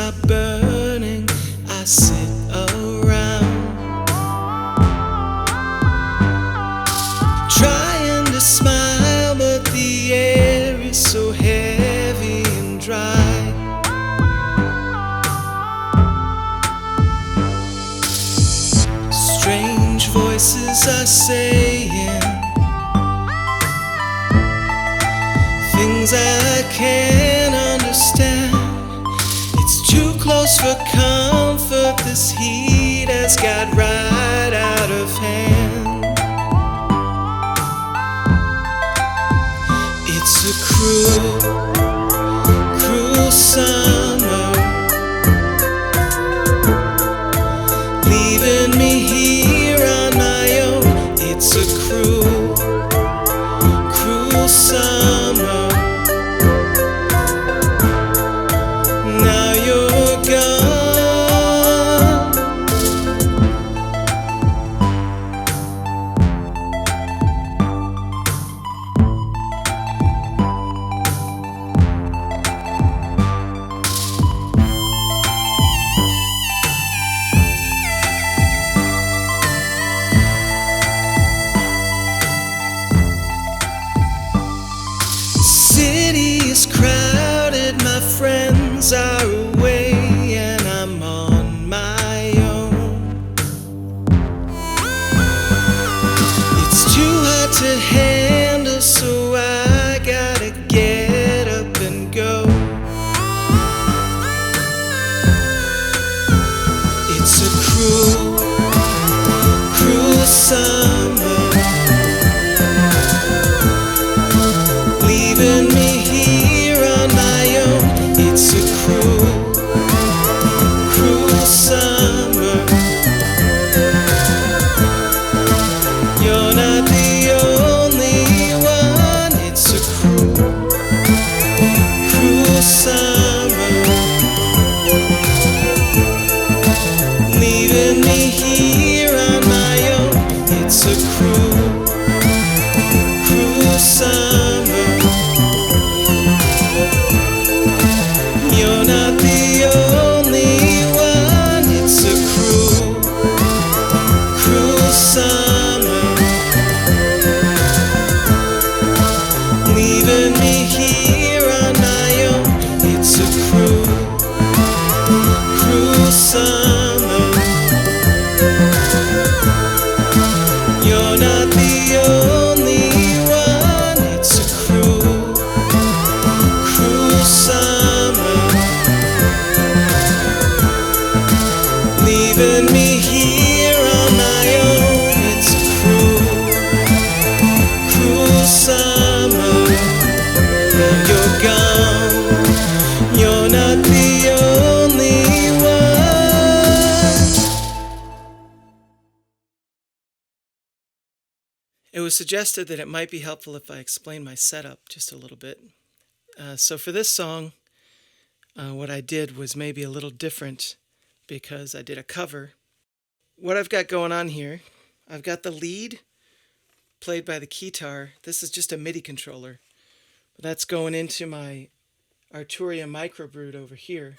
stop burning, I sit around trying to smile, but the air is so heavy and dry. Strange voices are saying things I can't understand. It's too close for comfort. This heat has got right out of hand. It's a cruel, cruel summer, leaving me here on my own. It's a cruel, cruel summer. Now you're gone. City is crowded, my friends are away, and I'm on my own. It's too hard to handle, so I gotta get up and go. It's a cruel, cruel summer, leaving me here on my own. It's a cruel, cruel summer. You're not the only one. It's a cruel, cruel summer, leaving me here on my own. It's a cruel, cruel summer. You're not the only one. It's a cruel, cruel summer, leaving me here on my own. It's a cruel, cruel summer. You're not the only one. It's a cruel, cruel summer, leaving me here on my own. It's a cruel, cruel summer. Now you're gone. You're not the only one. It was suggested that it might be helpful if I explain my setup just a little bit. So for this song, what I did was maybe a little different because I did a cover. What I've got going on here, I've got the lead played by the keytar. This is just a MIDI controller. That's going into my Arturia microbrood over here.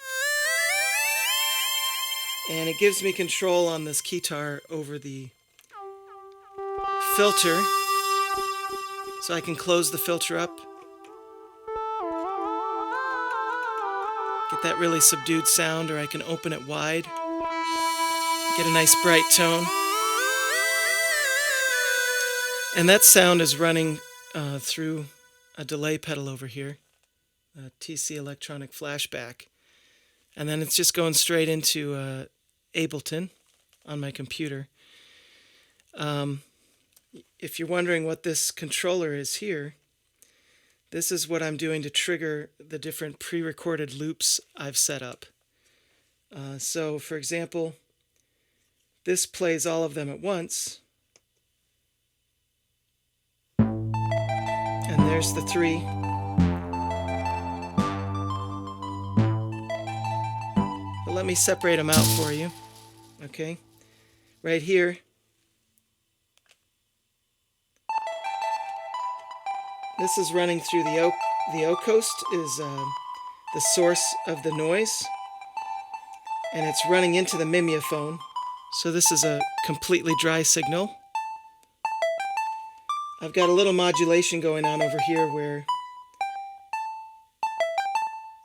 And it gives me control on this keytar over the filter. So I can close the filter up, get that really subdued sound, or I can open it wide, get a nice bright tone. And that sound is running through a delay pedal over here, a TC Electronic Flashback. And then it's just going straight into Ableton on my computer. If you're wondering what this controller is here, this is what I'm doing to trigger the different pre-recorded loops I've set up. So, for example, this plays all of them at once. And there's the 3. But let me separate them out for you. Okay? Right here, this is running through the O coast, is the source of the noise. and it's running into the mimeophone. So this is a completely dry signal. I've got a little modulation going on over here where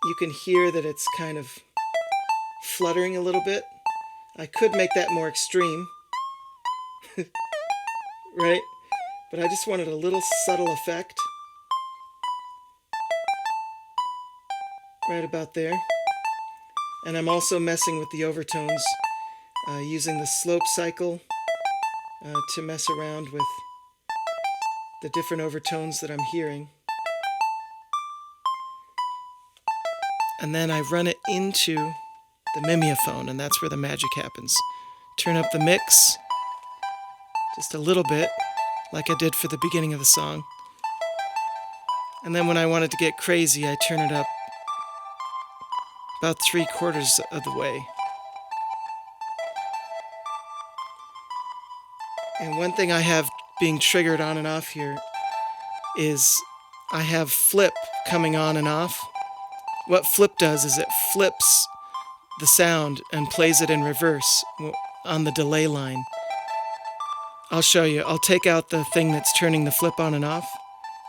you can hear that it's kind of fluttering a little bit. I could make that more extreme, right? But I just wanted a little subtle effect. Right about there. And I'm also messing with the overtones using the slope cycle to mess around with the different overtones that I'm hearing. And then I run it into the mimeophone, and that's where the magic happens. Turn up the mix just a little bit, like I did for the beginning of the song. And then when I wanted to get crazy, I turn it up about 3/4 of the way. And one thing I have being triggered on and off here is I have flip coming on and off. What flip does is it flips the sound and plays it in reverse on the delay line. I'll show you. I'll take out the thing that's turning the flip on and off,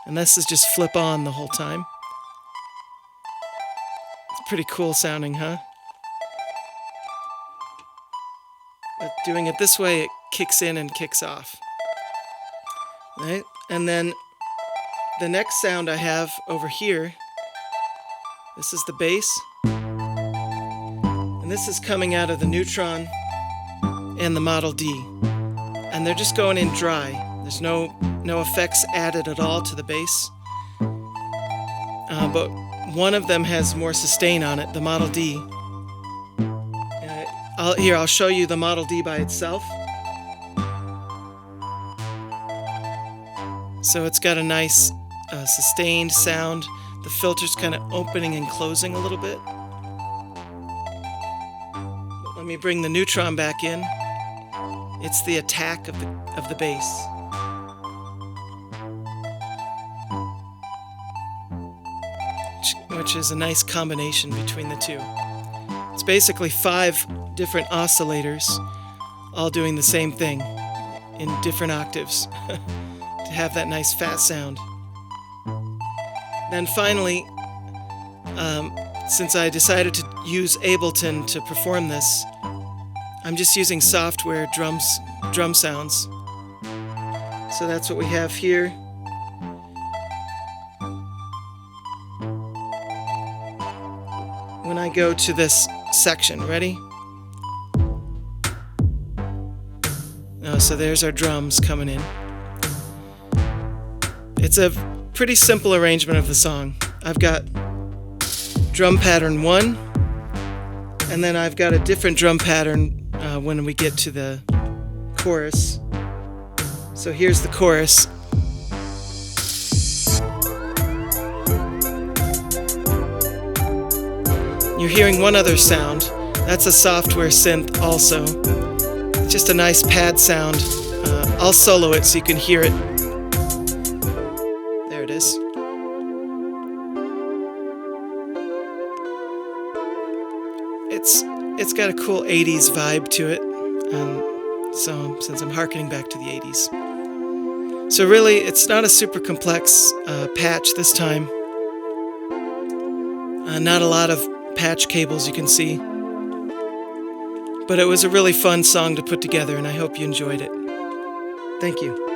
and this is just flip on the whole time. It's pretty cool sounding, huh? But doing it this way, it kicks in and kicks off. Right? And then the next sound I have over here, this is the bass. And this is coming out of the Neutron and the Model D. And they're just going in dry. There's no effects added at all to the bass. But one of them has more sustain on it, the Model D. I'll show you the Model D by itself. So it's got a nice sustained sound. The filter's kind of opening and closing a little bit. Let me bring the Neutron back in. It's the attack of the bass. Which is a nice combination between the two. It's basically 5 different oscillators all doing the same thing in different octaves to have that nice fat sound. Then finally, since I decided to use Ableton to perform this, I'm just using software drum sounds. So that's what we have here. When I go to this section, ready? So there's our drums coming in. It's a pretty simple arrangement of the song. I've got drum pattern 1, and then I've got a different drum pattern when we get to the chorus. So here's the chorus. You're hearing one other sound. That's a software synth also. It's just a nice pad sound. I'll solo it so you can hear it. There it is. It's got a cool 80s vibe to it. So since I'm harkening back to the 80s. So really, it's not a super complex patch this time. Not a lot of patch cables you can see. But it was a really fun song to put together, and I hope you enjoyed it. Thank you.